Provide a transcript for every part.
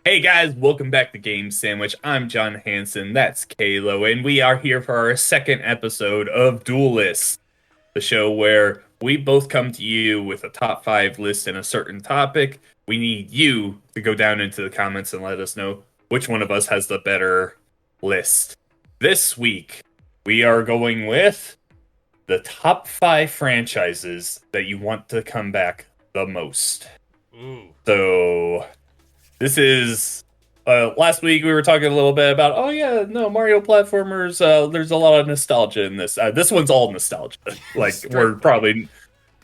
Hey guys, welcome back to Game Sandwich. I'm John Hanson, that's Kalo, and we are here for our second episode of Duelist, the show where we both come to you with a top five list in a certain topic. We need you to go down into the comments and let us know which one of us has the better list. This week, we are going with the top five franchises that you want to come back the most. Ooh. So. This is last week we were talking a little bit about yeah, no, Mario platformers, there's a lot of nostalgia in this. This one's all nostalgia. Like we're Strictly. probably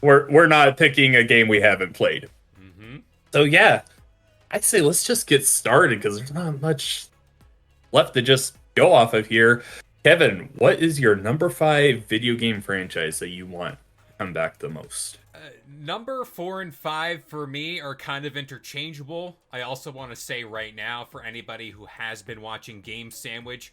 we're not picking a game we haven't played. Mm-hmm. So yeah, I'd say let's just get started because there's not much left to just go off of here. Kevin, what is your number five video game franchise that you want to come back the most? Number 4 and 5 for me are kind of interchangeable. I also want to say right now, for anybody who has been watching Game Sandwich,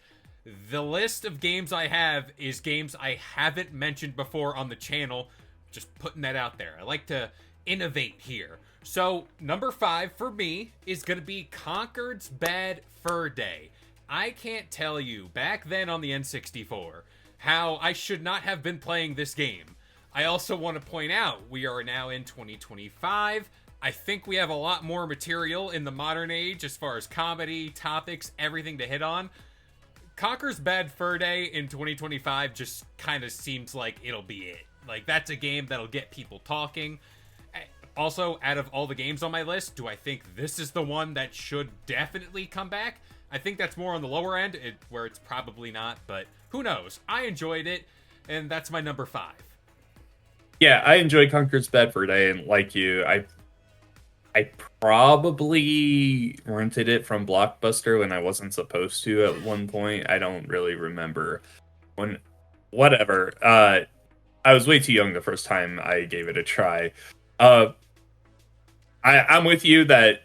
the list of games I have is games I haven't mentioned before on the channel. Just putting that out there. I like to innovate here. So, number 5 for me is going to be Conquered's Bad Fur Day. I can't tell you, back then on the N64, how I should not have been playing this game. I also want to point out we are now in 2025. I think we have a lot more material in the modern age as far as comedy, topics, everything to hit on. Conker's Bad Fur Day in 2025 just kind of seems like it'll be it. Like, that's a game that'll get people talking. Also, out of all the games on my list, do I think this is the one that should definitely come back? I think that's more on the lower end, where it's probably not, but who knows? I enjoyed it, and that's my number 5. Yeah, I enjoy Conker's Bad Fur Day, and like you, I probably rented it from Blockbuster when I wasn't supposed to at one point. I don't really remember when, whatever. I was way too young the first time I gave it a try. Uh, I'm with you that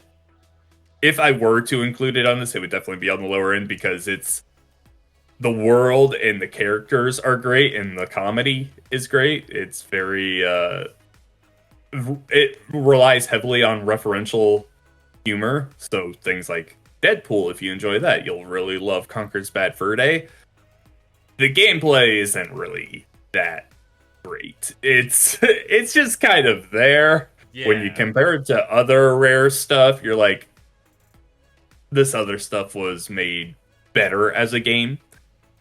if I were to include it on this, it would definitely be on the lower end because it's the world and the characters are great and the comedy is great. It's very it relies heavily on referential humor. So things like Deadpool, if you enjoy that, you'll really love Conker's Bad Fur Day. The gameplay isn't really that great. It's just kind of there. When you Yeah. compare it to other rare stuff, you're like, this other stuff was made better as a game.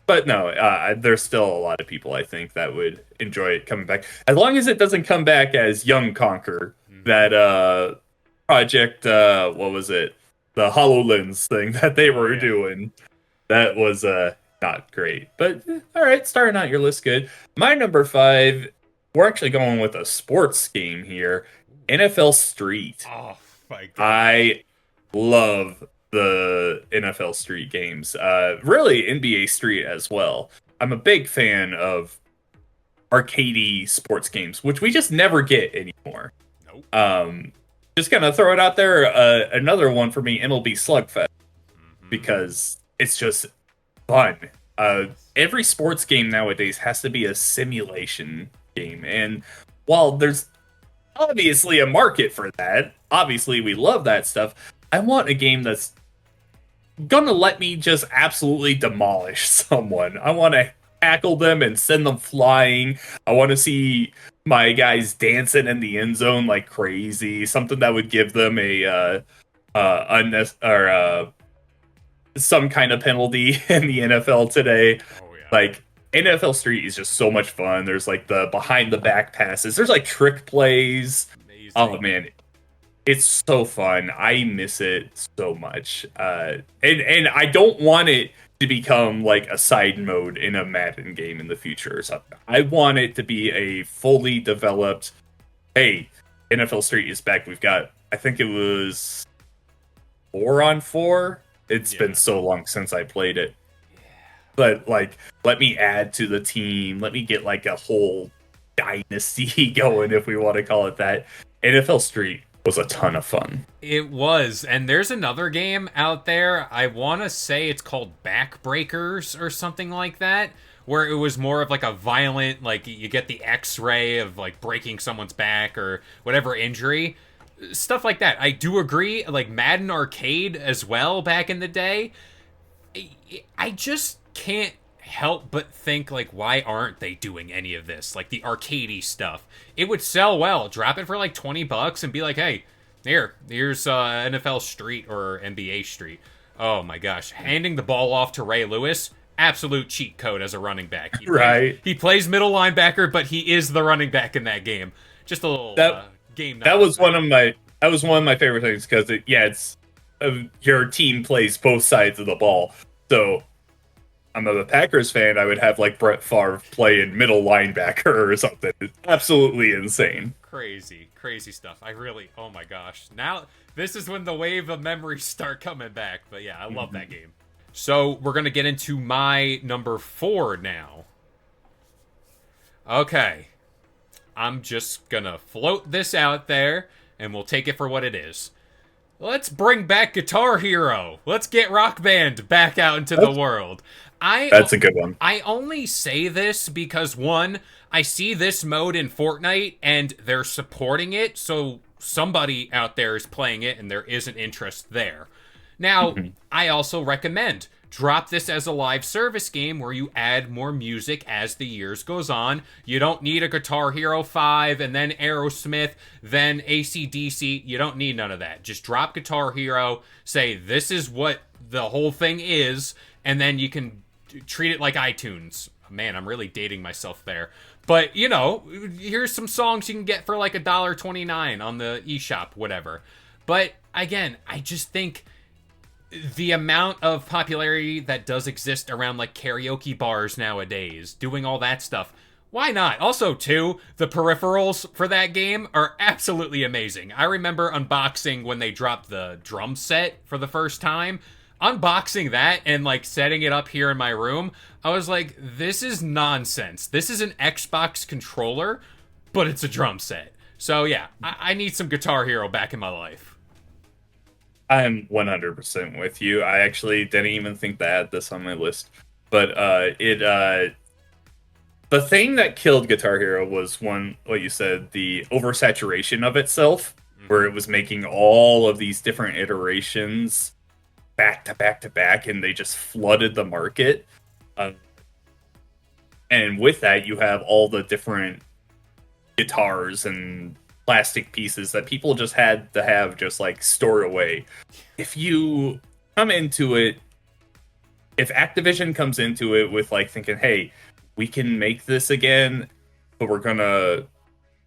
But no, there's still a lot of people I think that would enjoy it coming back, as long as it doesn't come back as Young Conquer. Mm-hmm. That project, what was it? The Hololens thing that they Oh, were yeah. doing. That was not great. But all right, starting out your list good. My number five, we're actually going with a sports game here. NFL Street. Oh, my goodness. I love the NFL Street games. Really NBA Street as well. I'm a big fan of arcadey sports games, which we just never get anymore. Nope. Um, just gonna throw it out there. Another one for me, MLB Slugfest, Mm-hmm. because it's just fun. Yes. Every sports game nowadays has to be a simulation game, and while there's obviously a market for that, obviously we love that stuff. I want a game that's gonna let me just absolutely demolish someone. I want to tackle them and send them flying. I want to see my guys dancing in the end zone like crazy. Something that would give them a or some kind of penalty in the NFL today. Oh, yeah. Like NFL Street is just so much fun. There's like the behind the back passes. There's like trick plays. Oh Amazing. man, it's so fun. I miss it so much. And I don't want it to become like a side mode in a Madden game in the future or something. I want it to be a fully developed, hey, NFL Street is back. We've got, I think it was 4-on-4. It's been Yeah. so long since I played it. Yeah. But like, let me add to the team. Let me get like a whole dynasty going, if we want to call it that. NFL Street was a ton of fun. It was. And there's another game out there. I want to say it's called Backbreakers or something like that, where it was more of like a violent, like you get the X ray of like breaking someone's back or whatever injury. stuff like that. I do agree. Like Madden Arcade as well back in the day. I just can't help but think like, why aren't they doing any of this? Like the arcadey stuff. It would sell well. Drop it for like $20 and be like, hey, here's NFL Street or NBA Street. Oh my gosh, handing the ball off to Ray Lewis, absolute cheat code as a running back. Right. He plays middle linebacker, but he is the running back in that game. Just a little That game that knowledge was one there. of my favorite things because it's your team plays both sides of the ball. So I'm a Packers fan. I would have like Brett Favre play in middle linebacker or something. It's absolutely insane. Crazy, crazy stuff. I really, oh my gosh. Now, this is when the wave of memories start coming back. But yeah, I love that game. So, we're going to get into my number 4 now. Okay. I'm just going to float this out there, and we'll take it for what it is. Let's bring back Guitar Hero. Let's get Rock Band back out into the world. That's a good one. I only say this because one, I see this mode in Fortnite and they're supporting it, so somebody out there is playing it and there is an interest there. Now, I also recommend drop this as a live service game where you add more music as the years goes on. You don't need a Guitar Hero 5 and then Aerosmith, then AC/DC. You don't need none of that. Just drop Guitar Hero, say this is what the whole thing is, and then you can treat it like iTunes. Man, I'm really dating myself there. But, you know, here's some songs you can get for like $1.29 on the eShop, whatever. But again, I just think the amount of popularity that does exist around like karaoke bars nowadays, doing all that stuff, why not? Also, too, the peripherals for that game are absolutely amazing. I remember unboxing when they dropped the drum set for the first time. Unboxing that and like setting it up here in my room, I was like, this is nonsense. This is an Xbox controller, but it's a drum set. So yeah, I need some Guitar Hero back in my life. I'm 100% with you. I actually didn't even think to add this on my list, but the thing that killed Guitar Hero was one, what you said, the oversaturation of itself, where it was making all of these different iterations back to back to back, and they just flooded the market. Uh, and with that, you have all the different guitars and plastic pieces that people just had to have just like stored away. If you come into it, if Activision comes into it with like thinking, hey, we can make this again, but we're gonna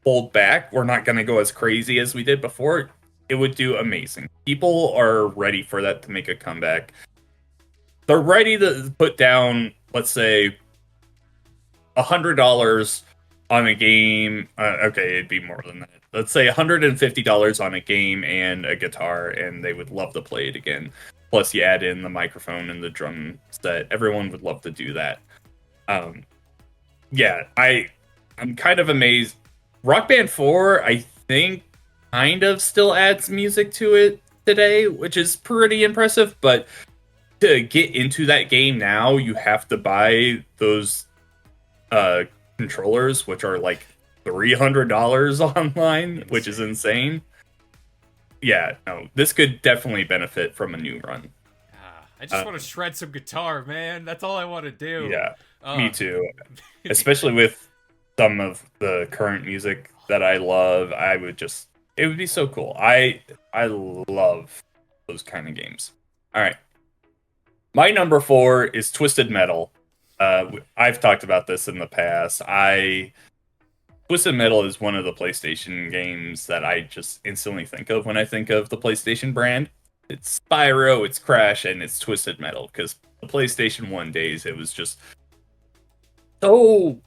hold back, we're not gonna go as crazy as we did before, it would do amazing. People are ready for that to make a comeback. They're ready to put down, let's say, $100 on a game. Okay, it'd be more than that. Let's say $150 on a game and a guitar, and they would love to play it again. Plus, you add in the microphone and the drum set. Everyone would love to do that. Yeah, I'm kind of amazed. Rock Band 4, I think, kind of still adds music to it today, which is pretty impressive, but to get into that game now, you have to buy those controllers, which are like $300 online, which is insane. Yeah, no, this could definitely benefit from a new run. I just want to shred some guitar, man. That's all I want to do. Yeah, me too. Especially with some of the current music that I love, it would be so cool. I love those kind of games. All right. My number 4 is Twisted Metal. I've talked about this in the past. Twisted Metal is one of the PlayStation games that I just instantly think of when I think of the PlayStation brand. It's Spyro, it's Crash, and it's Twisted Metal, because the PlayStation 1 days, it was just so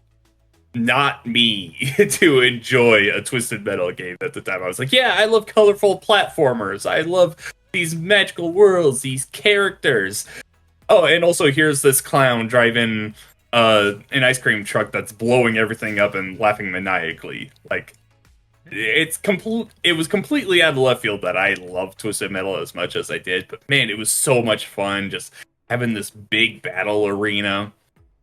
not me to enjoy a Twisted Metal game at the time. I was like, yeah, I love colorful platformers. I love these magical worlds, these characters. Oh, and also here's this clown driving an ice cream truck that's blowing everything up and laughing maniacally. Like, it was completely out of left field that I loved Twisted Metal as much as I did, but man, it was so much fun just having this big battle arena.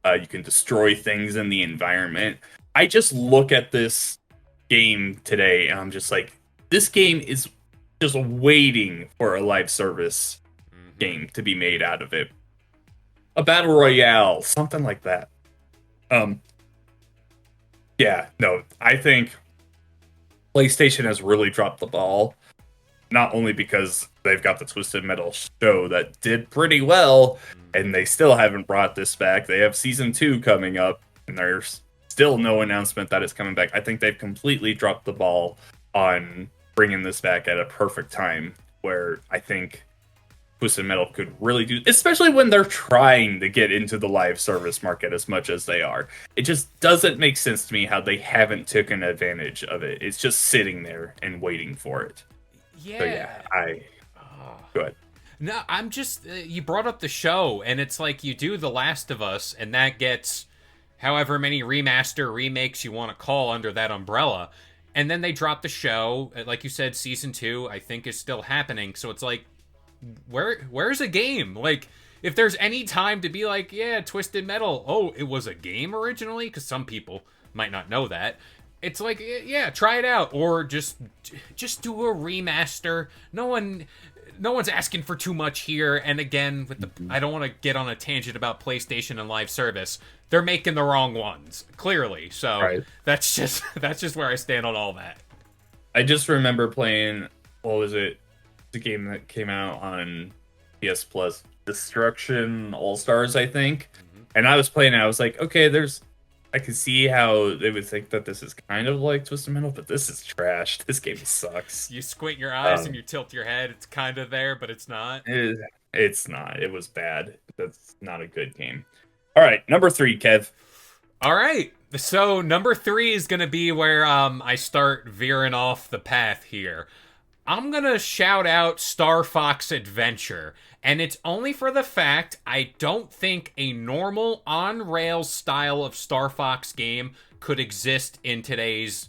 You can destroy things in the environment. I just look at this game today and I'm just like, This game is just waiting for a live service game to be made out of it. A battle royale, something like that. Um, yeah, no, I think PlayStation has really dropped the ball. Not only because they've got the Twisted Metal show that did pretty well, and they still haven't brought this back. They have season 2 coming up, and there's still no announcement that it's coming back. I think they've completely dropped the ball on bringing this back at a perfect time, where I think Twisted Metal could really do, especially when they're trying to get into the live service market as much as they are. It just doesn't make sense to me how they haven't taken advantage of it. It's just sitting there and waiting for it. Yeah. So yeah, go ahead. No, I'm just you brought up the show, and it's like you do The Last of Us, and that gets however many remaster remakes you want to call under that umbrella. And then they drop the show, like you said, season 2 I think is still happening. So it's like, where's a game? Like, if there's any time to be like, yeah, Twisted Metal, oh, it was a game originally, because some people might not know that. It's like, yeah, try it out, or just do a remaster. No one's asking for too much here. And again, with the I don't want to get on a tangent about PlayStation and live service. They're making the wrong ones, clearly. So Right. that's just where I stand on all that. I just remember playing, what was it? The game that came out on PS Plus, Destruction All Stars, I think. And I was playing it, I was like, okay, I can see how they would think that this is kind of like Twisted Metal, but this is trash. This game sucks. You squint your eyes and you tilt your head. It's kind of there, but it's not. It's not. It was bad. That's not a good game. All right, number 3, Kev. All right. So number 3 is going to be where I start veering off the path here. I'm going to shout out Star Fox Adventure. And it's only for the fact I don't think a normal on-rails style of Star Fox game could exist in today's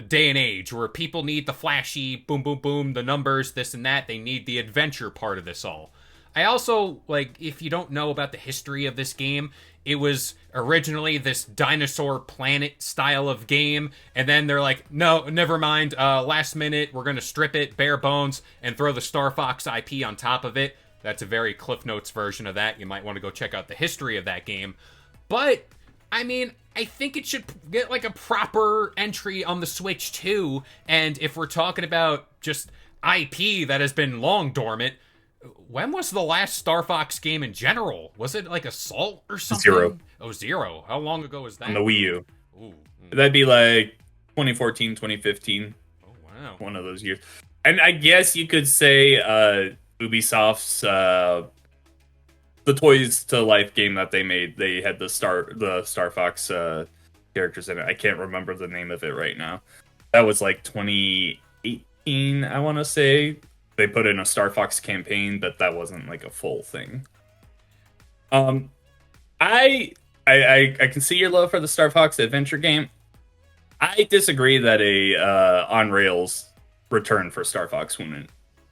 day and age, where people need the flashy boom, boom, boom, the numbers, this and that. They need the adventure part of this all. I also, like, if you don't know about the history of this game, it was originally this dinosaur planet style of game, and then they're like, no, never mind, last minute, we're gonna strip it, bare bones, and throw the Star Fox IP on top of it. That's a very Cliff Notes version of that. You might want to go check out the history of that game. But, I mean, I think it should get, like, a proper entry on the Switch, too, and if we're talking about just IP that has been long dormant, when was the last Star Fox game in general? Was it like Assault or something? 0. Oh, 0. How long ago was that? On the Wii U. Ooh. That'd be like 2014, 2015. Oh, wow. One of those years. And I guess you could say Ubisoft's the Toys to Life game that they made. They had the Star Fox characters in it. I can't remember the name of it right now. That was like 2018, I want to say. They put in a Star Fox campaign, but that wasn't like a full thing. I can see your love for the Star Fox Adventure game. I disagree that a on rails return for Star Fox wouldn't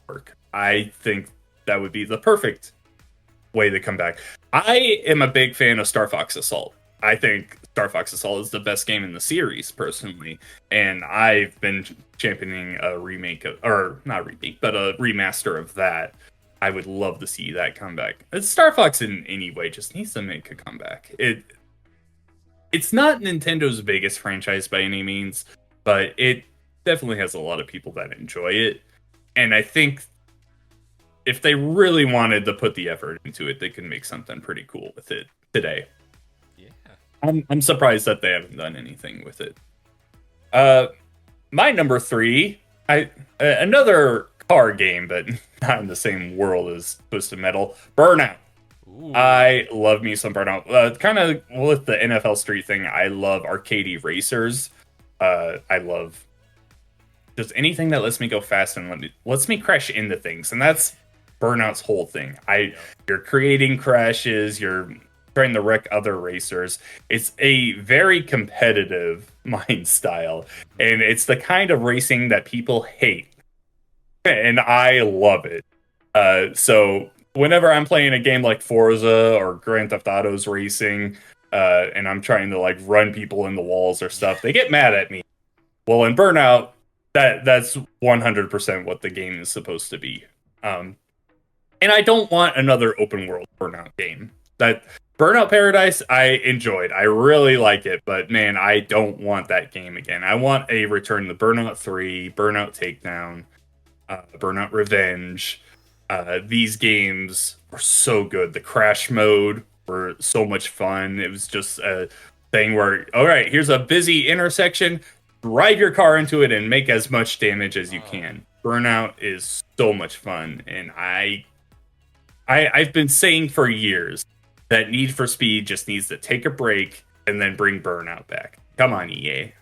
work. I think that would be the perfect way to come back. I am a big fan of Star Fox Assault. I think Star Fox Assault is the best game in the series, personally, and I've been championing a remake or not remake, but a remaster of that. I would love to see that come back. Star Fox in any way just needs to make a comeback. It's not Nintendo's biggest franchise by any means, but it definitely has a lot of people that enjoy it, and I think if they really wanted to put the effort into it, they could make something pretty cool with it today. I'm surprised that they haven't done anything with it. My number 3, another car game, but not in the same world as Twisted Metal, Burnout. Ooh. I love me some Burnout. Kind of with the NFL Street thing, I love arcadey racers. I love just anything that lets me go fast and lets me crash into things, and that's Burnout's whole thing. You're creating crashes, you're trying to wreck other racers. It's a very competitive mind style, and it's the kind of racing that people hate, and I love it. So whenever I'm playing a game like Forza or Grand Theft Auto's racing, and I'm trying to like run people in the walls or stuff, they get mad at me. Well, in Burnout, That's 100% what the game is supposed to be. Um, and I don't want another open world Burnout game. That Burnout Paradise I enjoyed. I really like it, but man, I don't want that game again. I want a return to Burnout 3, Burnout Takedown, Burnout Revenge. These games were so good. The crash mode were so much fun. It was just a thing where, all right, here's a busy intersection. Drive your car into it and make as much damage as you Oh. can. Burnout is so much fun, and I've been saying for years that Need for Speed just needs to take a break and then bring Burnout back. Come on, EA.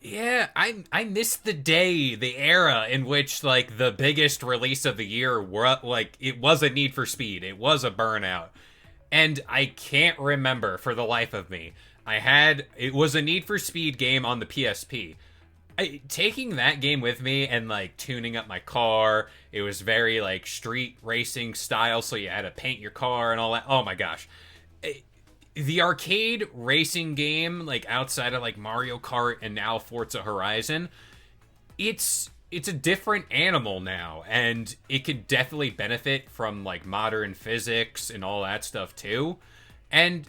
Yeah, I miss the day, the era in which like the biggest release of the year were like it was a Need for Speed, it was a Burnout, and I can't remember for the life of me. It was a Need for Speed game on the PSP. Taking that game with me and like tuning up my car, it was very like street racing style, so you had to paint your car and all that. Oh my gosh, the arcade racing game, like outside of like Mario Kart and now Forza Horizon, it's a different animal now, and it could definitely benefit from like modern physics and all that stuff too. And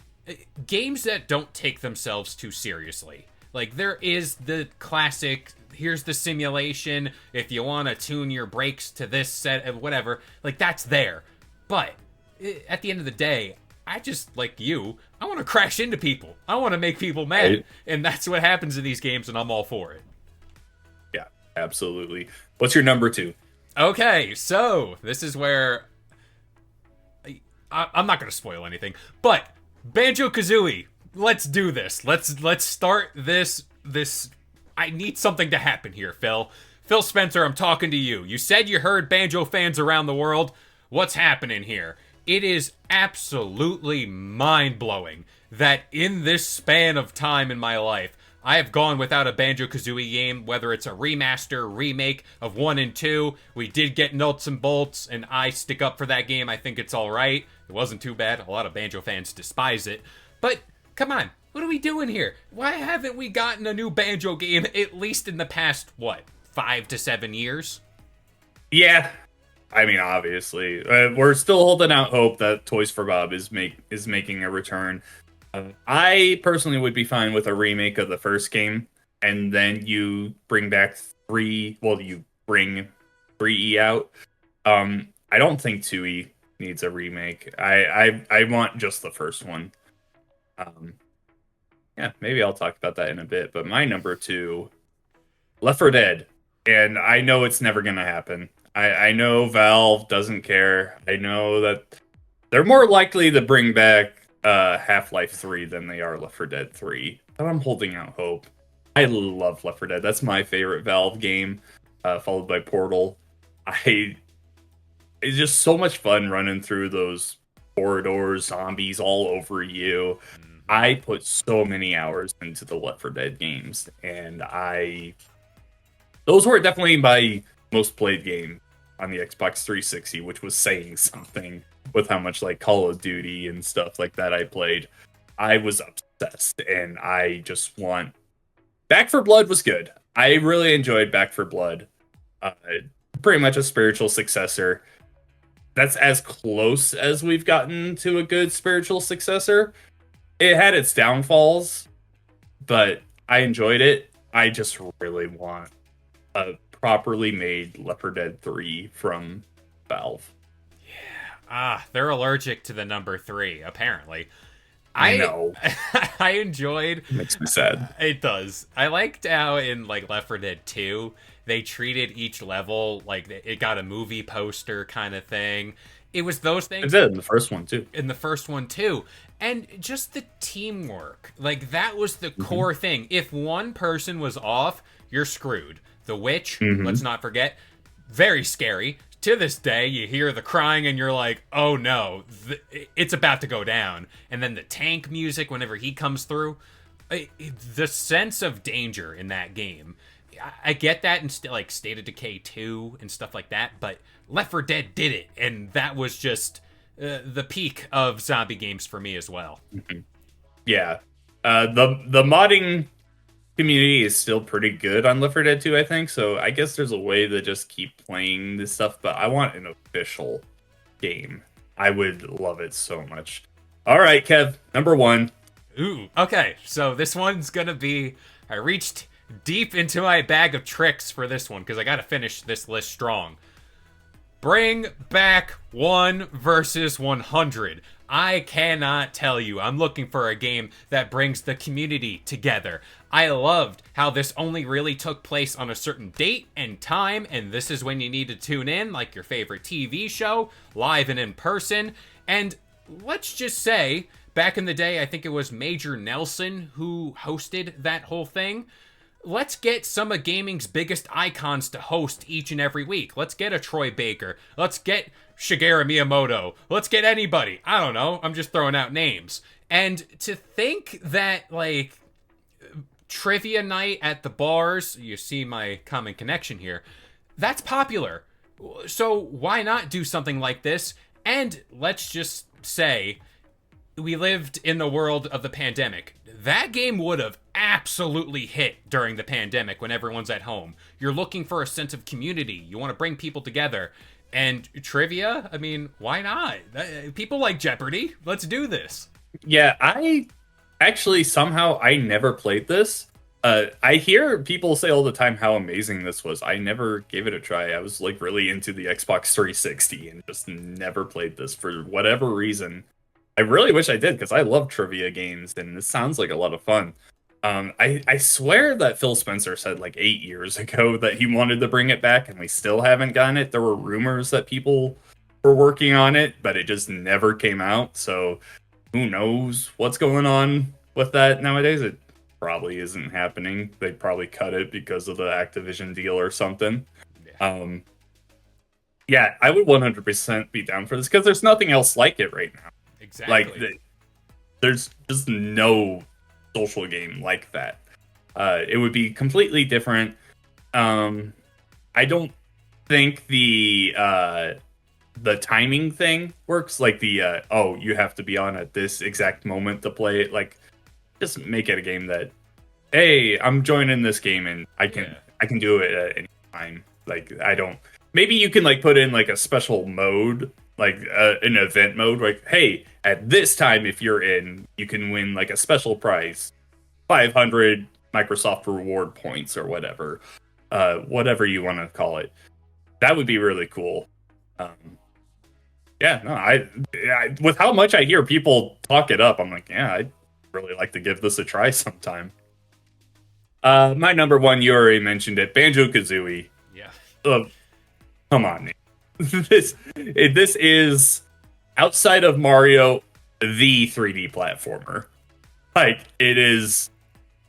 games that don't take themselves too seriously. Like there is the classic, here's the simulation, if you want to tune your brakes to this set of whatever, like that's there. But at the end of the day, I just like you, I want to crash into people. I want to make people mad. Right? And that's what happens in these games, and I'm all for it. Yeah, absolutely. What's your number two? Okay, so this is where I'm not going to spoil anything, but Banjo Kazooie. Let's do this. Let's start this. I need something to happen here, Phil. Phil Spencer, I'm talking to you. You said you heard Banjo fans around the world. What's happening here? It is absolutely mind blowing that in this span of time in my life, I have gone without a Banjo Kazooie game, whether it's a remaster, remake of 1 and 2. We did get nuts and bolts, and I stick up for that game. I think it's alright. It wasn't too bad. A lot of Banjo fans despise it. But, come on. What are we doing here? Why haven't we gotten a new Banjo game at least in the past, what, 5 to 7 years? Yeah, I mean, obviously, we're still holding out hope that Toys for Bob is making a return. I personally would be fine with a remake of the first game, and then you bring back three. Well, you bring 3E out. I don't think 2E needs a remake. I want just the first one. Um, yeah, maybe I'll talk about that in a bit. But my number two, Left 4 Dead, and I know it's never gonna happen. I know Valve doesn't care. I know that they're more likely to bring back Half-Life 3 than they are Left 4 Dead 3. But I'm holding out hope. I love Left 4 Dead. That's my favorite Valve game, followed by Portal. I It's just so much fun running through those corridors, zombies all over you. I put so many hours into the Left 4 Dead games, and those were definitely my most played game on the Xbox 360, which was saying something with how much like Call of Duty and stuff like that I played. I was obsessed, and I just want Back for Blood was good. I really enjoyed Back for Blood. Uh, Pretty much a spiritual successor. That's as close as we've gotten to a good spiritual successor. It had its downfalls, but I enjoyed it. I just really want a properly made Left 4 Dead 3 from Valve. They're allergic to the number 3, apparently. I know. I enjoyed. It makes me sad. It does. I liked how in like Left 4 Dead 2, they treated each level like it got a movie poster kind of thing. It was those It things did in the first one too. in the first one too. And just the teamwork. Like that was the core thing. If one person was off, you're screwed. The witch, let's not forget, very scary. To this day, you hear the crying and you're like, oh no, it's about to go down. And then the tank music whenever he comes through. The sense of danger in that game. I get that in like State of Decay 2 and stuff like that, but Left 4 Dead did it. And that was just the peak of zombie games for me as well. Yeah. The modding community is still pretty good on Left 4 Dead 2, I think. So I guess there's a way to just keep playing this stuff, but I want an official game. I would love it so much. All right, Kev, number one. Ooh, okay. So this one's gonna be. I reached deep into my bag of tricks for this one because I gotta finish this list strong. Bring back 1 versus 100. I cannot tell you. I'm looking for a game that brings the community together. I loved how this only really took place on a certain date and time, and this is when you need to tune in, like your favorite TV show, live and in person. And let's just say, back in the day, I think it was Major Nelson who hosted that whole thing. Let's get some of gaming's biggest icons to host each and every week. Let's get a Troy Baker. Let's get Shigeru Miyamoto. Let's get anybody. I don't know. I'm just throwing out names. And to think that, like, trivia night at the bars, you see my common connection here, that's popular. So why not do something like this? And let's just say we lived in the world of the pandemic. That game would have absolutely hit during the pandemic when everyone's at home. You're looking for a sense of community. You want to bring people together. And trivia, I mean, why not? People like Jeopardy. Let's do this. Yeah, I actually somehow I never played this. I hear people say all the time how amazing this was. I never gave it a try. I was like really into the Xbox 360 and just never played this for whatever reason. I really wish I did because I love trivia games and this sounds like a lot of fun. I swear that Phil Spencer said like 8 years ago that he wanted to bring it back and we still haven't gotten it. There were rumors that people were working on it, but it just never came out. So who knows what's going on with that nowadays? It probably isn't happening. They probably cut it because of the Activision deal or something. Yeah, I would 100% be down for this because there's nothing else like it right now. Exactly. Like, there's just no social game like that. It would be completely different. I don't think the timing thing works. Like the oh, you have to be on at this exact moment to play it. Like, just make it a game that, hey, I'm joining this game and I can do it at any time. Like, I don't. Maybe you can like put in like a special mode, like an event mode, like, hey, at this time, if you're in, you can win like a special prize, 500 Microsoft reward points or whatever, whatever you want to call it. That would be really cool. Yeah, no, I with how much I hear people talk it up, I'm like, yeah, I'd really like to give this a try sometime. My number one, you already mentioned it, Banjo-Kazooie. Yeah. Come on, man. this is, outside of Mario, the 3D platformer. Like, it is.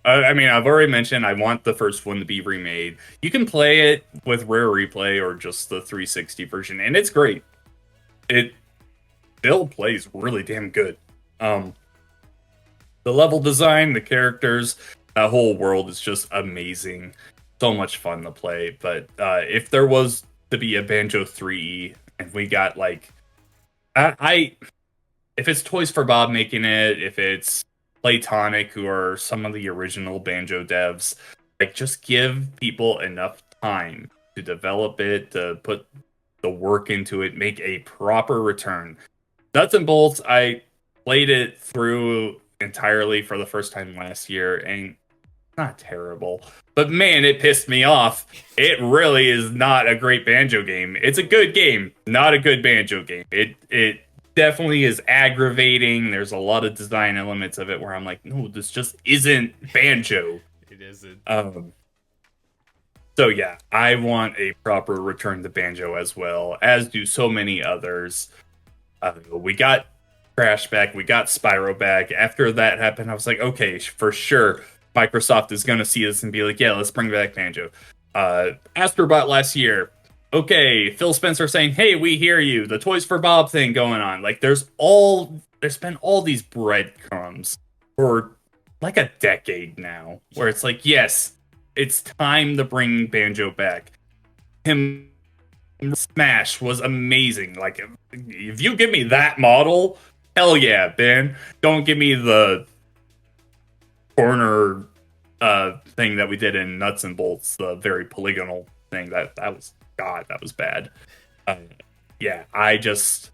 I mean, I've already mentioned I want the first one to be remade. You can play it with Rare Replay or just the 360 version, and it's great. It still plays really damn good. The level design, the characters, that whole world is just amazing. So much fun to play. But if there was to be a Banjo 3, and we got like, if it's Toys for Bob making it, if it's Playtonic, who are some of the original Banjo devs, like, just give people enough time to develop it, to put the work into it, make a proper return. Nuts and bolts, I played it through entirely for the first time last year, and not terrible, but man, it pissed me off. It really is not a great Banjo game. It's a good game, not a good Banjo game. It definitely is aggravating. There's a lot of design elements of it where I'm like, no, this just isn't Banjo. It isn't. So yeah, I want a proper return to Banjo as well, as do so many others. We got Crash back, we got Spyro back. After that happened, I was like, okay, for sure, Microsoft is going to see this and be like, yeah, let's bring back Banjo. Astrobot last year. Okay, Phil Spencer saying, hey, we hear you. The Toys for Bob thing going on. Like, there's been all these breadcrumbs for like a decade now, where it's like, yes, it's time to bring Banjo back. Him Smash was amazing. Like, if you give me that model, hell yeah, Ben. Don't give me the corner thing that we did in Nuts and Bolts, the very polygonal thing. That was God, that was bad. Uh, yeah, I just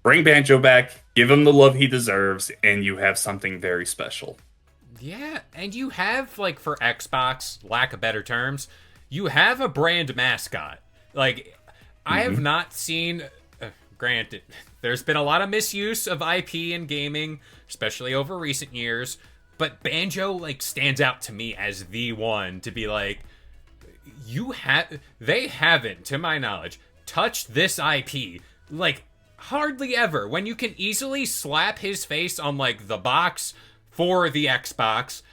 bring Banjo back, give him the love he deserves, and you have something very special. Yeah, and you have, like, for Xbox, lack of better terms, you have a brand mascot. Like, I have not seen. Granted, there's been a lot of misuse of IP in gaming, especially over recent years. But Banjo, like, stands out to me as the one to be like, they haven't, to my knowledge, touched this IP, like, hardly ever. When you can easily slap his face on, like, the box for the Xbox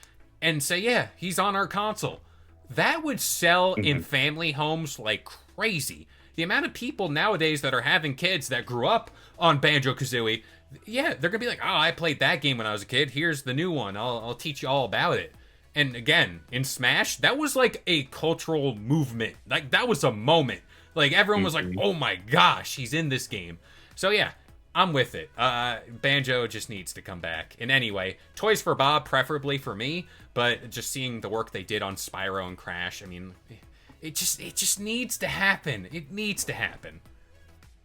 and say, yeah, he's on our console. That would sell in family homes like crazy. The amount of people nowadays that are having kids that grew up on Banjo-Kazooie, yeah, they're gonna be like, oh, I played that game when I was a kid. Here's the new one. I'll teach you all about it. And again, in Smash, that was like a cultural movement. Like, that was a moment. Like, everyone was like, oh my gosh, he's in this game. So yeah, I'm with it. Banjo just needs to come back. And anyway, Toys for Bob, preferably for me, but just seeing the work they did on Spyro and Crash, I mean, it just needs to happen. It needs to happen.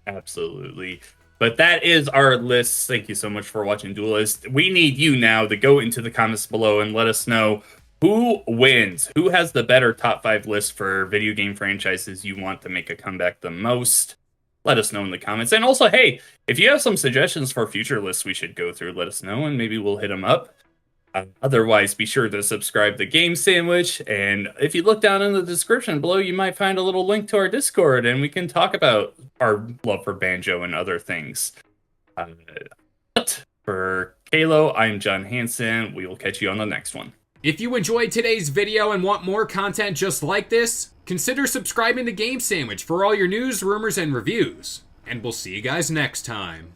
Absolutely. But that is our list. Thank you so much for watching Duelist. We need you now to go into the comments below and let us know who wins. Who has the better top 5 list for video game franchises you want to make a comeback the most? Let us know in the comments. And also, hey, if you have some suggestions for future lists we should go through, let us know and maybe we'll hit them up. Otherwise, be sure to subscribe to Game Sandwich. And if you look down in the description below, you might find a little link to our Discord and we can talk about our love for Banjo and other things. But for Kalo, I'm John Hansen. We will catch you on the next one. If you enjoyed today's video and want more content just like this, consider subscribing to Game Sandwich for all your news, rumors, and reviews. And we'll see you guys next time.